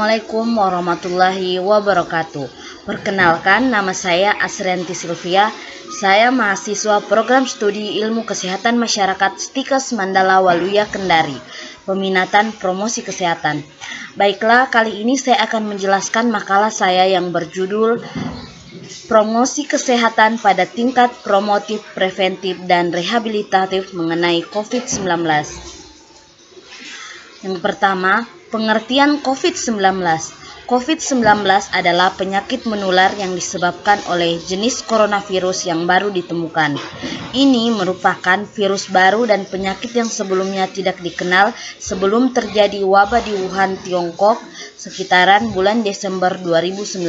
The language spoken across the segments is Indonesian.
Assalamualaikum warahmatullahi wabarakatuh. Perkenalkan, nama saya Asrianti Sylvia. Saya mahasiswa program studi Ilmu Kesehatan Masyarakat Stikes Mandala Waluya Kendari, peminatan promosi kesehatan. Baiklah, kali ini saya akan menjelaskan makalah saya yang berjudul Promosi Kesehatan pada Tingkat Promotif, Preventif, dan Rehabilitatif mengenai COVID-19. Yang pertama, pengertian COVID-19. COVID-19 adalah penyakit menular yang disebabkan oleh jenis coronavirus yang baru ditemukan. Ini merupakan virus baru dan penyakit yang sebelumnya tidak dikenal sebelum terjadi wabah di Wuhan, Tiongkok, sekitaran bulan Desember 2019.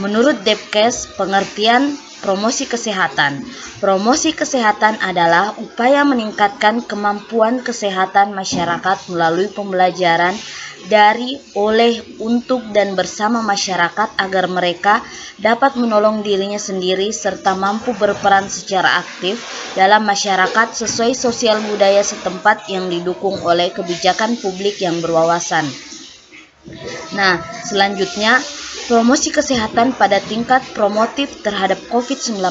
Menurut Depkes, pengertian promosi kesehatan. Promosi kesehatan adalah upaya meningkatkan kemampuan kesehatan masyarakat melalui pembelajaran dari, oleh, untuk, dan bersama masyarakat agar mereka dapat menolong dirinya sendiri serta mampu berperan secara aktif dalam masyarakat sesuai sosial budaya setempat yang didukung oleh kebijakan publik yang berwawasan. Nah, selanjutnya, promosi kesehatan pada tingkat promotif terhadap COVID-19.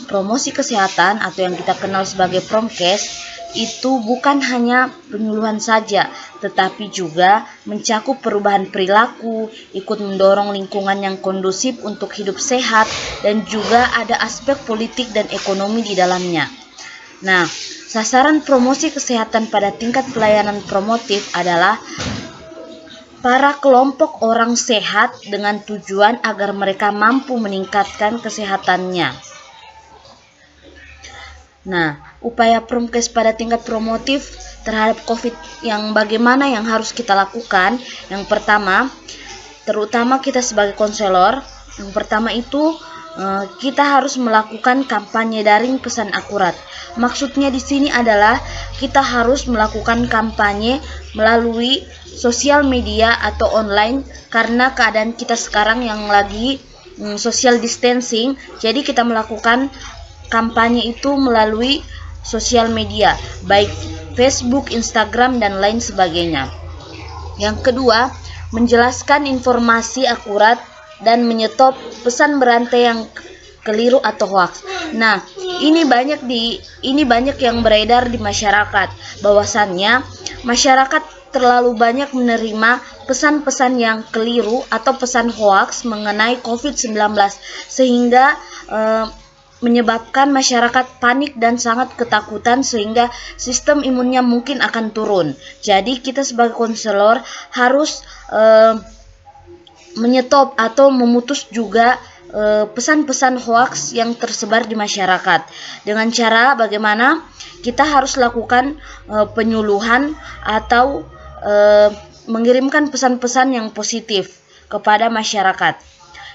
Promosi kesehatan atau yang kita kenal sebagai Promkes itu bukan hanya penyuluhan saja, tetapi juga mencakup perubahan perilaku, ikut mendorong lingkungan yang kondusif untuk hidup sehat, dan juga ada aspek politik dan ekonomi di dalamnya. Nah, sasaran promosi kesehatan pada tingkat pelayanan promotif adalah para kelompok orang sehat dengan tujuan agar mereka mampu meningkatkan kesehatannya. Nah, upaya Promkes pada tingkat promotif terhadap COVID yang bagaimana yang harus kita lakukan? Yang pertama, terutama kita sebagai konselor, yang pertama itu kita harus melakukan kampanye daring pesan akurat. Maksudnya di sini adalah kita harus melakukan kampanye melalui sosial media atau online karena keadaan kita sekarang yang lagi social distancing. Jadi kita melakukan kampanye itu melalui sosial media, baik Facebook, Instagram, dan lain sebagainya. Yang kedua, menjelaskan informasi akurat dan menyetop pesan berantai yang keliru atau hoax. Nah, ini banyak yang beredar di masyarakat, bahwasannya masyarakat terlalu banyak menerima pesan-pesan yang keliru atau pesan hoax mengenai COVID-19 sehingga menyebabkan masyarakat panik dan sangat ketakutan sehingga sistem imunnya mungkin akan turun. Jadi kita sebagai konselor harus menyetop atau memutus juga pesan-pesan hoax yang tersebar di masyarakat. Dengan cara bagaimana? Kita harus lakukan penyuluhan atau mengirimkan pesan-pesan yang positif kepada masyarakat.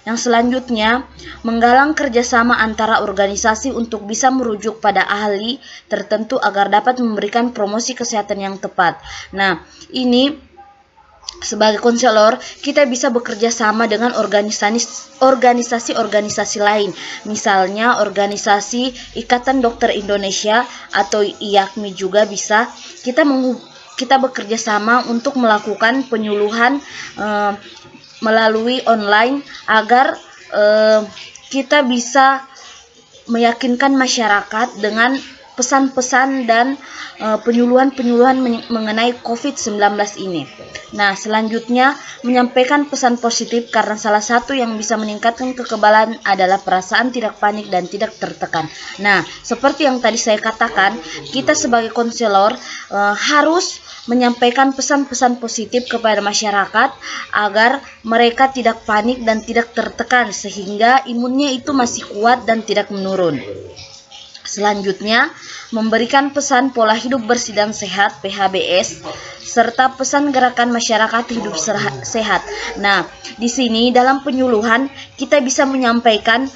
Yang selanjutnya, menggalang kerjasama antara organisasi untuk bisa merujuk pada ahli tertentu agar dapat memberikan promosi kesehatan yang tepat. Nah, ini sebagai konselor, kita bisa bekerja sama dengan organisasi-organisasi lain. Misalnya organisasi Ikatan Dokter Indonesia atau IAKMI juga bisa. Kita bekerja sama untuk melakukan penyuluhan melalui online agar kita bisa meyakinkan masyarakat dengan pesan-pesan dan penyuluhan-penyuluhan mengenai COVID-19 ini. Nah, selanjutnya menyampaikan pesan positif karena salah satu yang bisa meningkatkan kekebalan adalah perasaan tidak panik dan tidak tertekan. Nah, seperti yang tadi saya katakan, kita sebagai konselor harus menyampaikan pesan-pesan positif kepada masyarakat agar mereka tidak panik dan tidak tertekan sehingga imunnya itu masih kuat dan tidak menurun. Selanjutnya, memberikan pesan pola hidup bersih dan sehat (PHBS) serta pesan gerakan masyarakat hidup sehat. Nah, di sini dalam penyuluhan kita bisa menyampaikan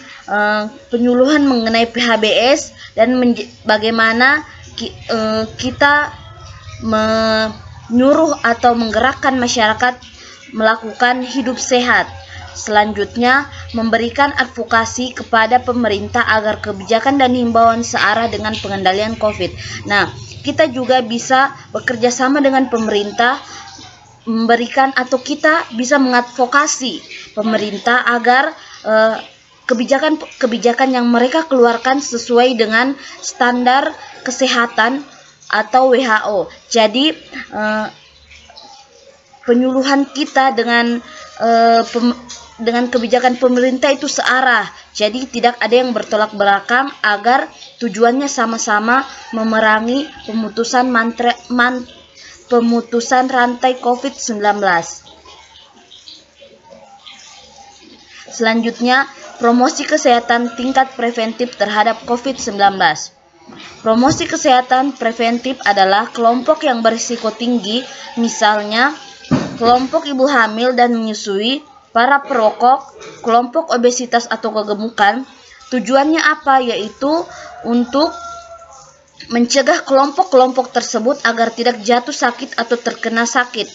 penyuluhan mengenai PHBS dan bagaimana kita menyuruh atau menggerakkan masyarakat melakukan hidup sehat. Selanjutnya, memberikan advokasi kepada pemerintah agar kebijakan dan himbauan searah dengan pengendalian COVID. Nah, kita juga bisa bekerja sama dengan pemerintah memberikan atau kita bisa mengadvokasi pemerintah agar kebijakan yang mereka keluarkan sesuai dengan standar kesehatan atau WHO. Jadi penyuluhan kita dengan kebijakan pemerintah itu searah. Jadi tidak ada yang bertolak belakang agar tujuannya sama-sama memerangi pemutusan rantai COVID-19. Selanjutnya, promosi kesehatan tingkat preventif terhadap COVID-19. Promosi kesehatan preventif adalah kelompok yang berisiko tinggi, misalnya kelompok ibu hamil dan menyusui, para perokok, kelompok obesitas atau kegemukan. Tujuannya apa? Yaitu untuk mencegah kelompok-kelompok tersebut agar tidak jatuh sakit atau terkena sakit.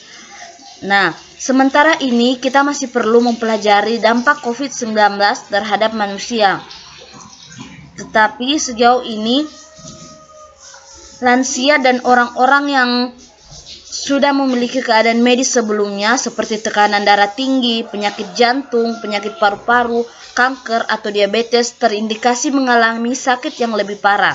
Nah, sementara ini kita masih perlu mempelajari dampak COVID-19 terhadap manusia. Tetapi sejauh ini, lansia dan orang-orang yang sudah memiliki keadaan medis sebelumnya seperti tekanan darah tinggi, penyakit jantung, penyakit paru-paru, kanker, atau diabetes terindikasi mengalami sakit yang lebih parah.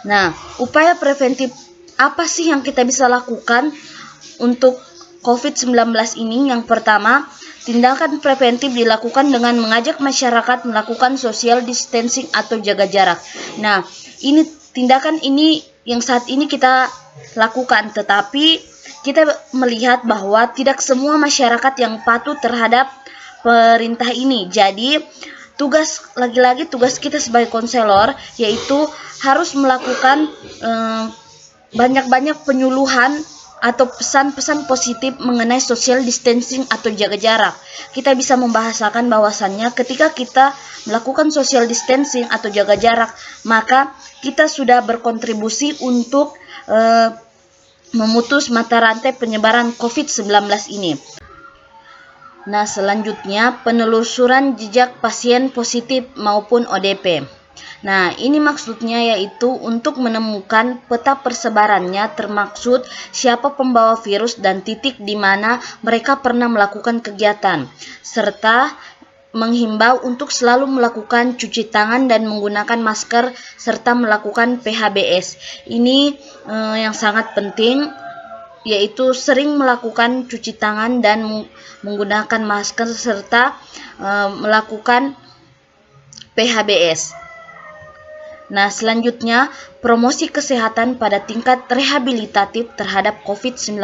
Nah, upaya preventif apa sih yang kita bisa lakukan untuk COVID-19 ini? Yang pertama, tindakan preventif dilakukan dengan mengajak masyarakat melakukan social distancing atau jaga jarak. Nah, tindakan ini yang saat ini kita lakukan, tetapi kita melihat bahwa tidak semua masyarakat yang patuh terhadap perintah ini. Jadi tugas kita sebagai konselor yaitu harus melakukan banyak-banyak penyuluhan atau pesan-pesan positif mengenai social distancing atau jaga jarak. Kita bisa membahasakan bahwasannya ketika kita melakukan social distancing atau jaga jarak, maka kita sudah berkontribusi untuk memutus mata rantai penyebaran COVID-19 ini. Nah, selanjutnya penelusuran jejak pasien positif maupun ODP. Nah, ini maksudnya yaitu untuk menemukan peta persebarannya, termaksud siapa pembawa virus dan titik di mana mereka pernah melakukan kegiatan, serta menghimbau untuk selalu melakukan cuci tangan dan menggunakan masker serta melakukan PHBS. Ini yang sangat penting, yaitu sering melakukan cuci tangan dan menggunakan masker serta melakukan PHBS. Nah, selanjutnya promosi kesehatan pada tingkat rehabilitatif terhadap COVID-19.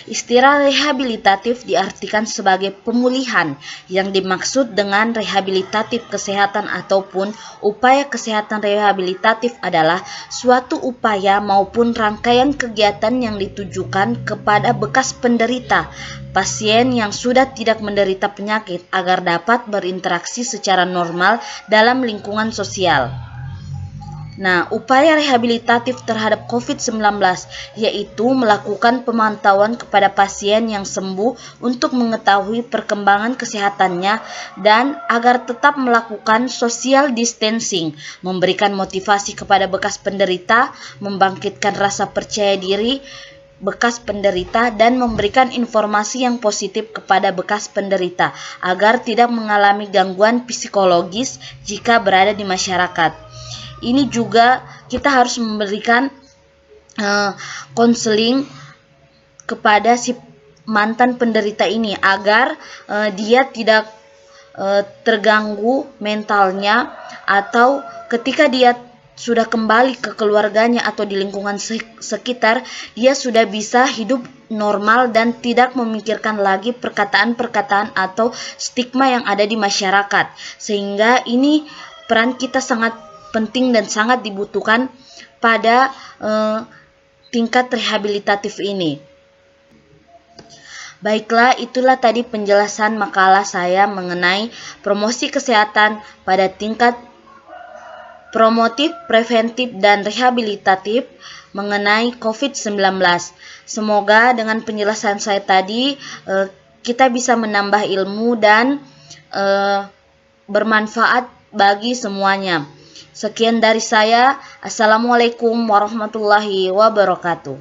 Istilah rehabilitatif diartikan sebagai pemulihan. Yang dimaksud dengan rehabilitatif kesehatan ataupun upaya kesehatan rehabilitatif adalah suatu upaya maupun rangkaian kegiatan yang ditujukan kepada bekas penderita, pasien yang sudah tidak menderita penyakit agar dapat berinteraksi secara normal dalam lingkungan sosial. Nah, upaya rehabilitatif terhadap COVID-19 yaitu melakukan pemantauan kepada pasien yang sembuh untuk mengetahui perkembangan kesehatannya dan agar tetap melakukan social distancing, memberikan motivasi kepada bekas penderita, membangkitkan rasa percaya diri bekas penderita dan memberikan informasi yang positif kepada bekas penderita agar tidak mengalami gangguan psikologis jika berada di masyarakat. Ini juga kita harus memberikan konseling kepada si mantan penderita ini agar dia tidak terganggu mentalnya, atau ketika dia sudah kembali ke keluarganya atau di lingkungan sekitar, dia sudah bisa hidup normal dan tidak memikirkan lagi perkataan-perkataan atau stigma yang ada di masyarakat. Sehingga ini peran kita sangat penting dan sangat dibutuhkan pada tingkat rehabilitatif ini. Baiklah, itulah tadi penjelasan makalah saya mengenai promosi kesehatan pada tingkat promotif, preventif, dan rehabilitatif mengenai COVID-19. Semoga dengan penjelasan saya tadi kita bisa menambah ilmu dan bermanfaat bagi semuanya. Sekian dari saya. Assalamualaikum warahmatullahi wabarakatuh.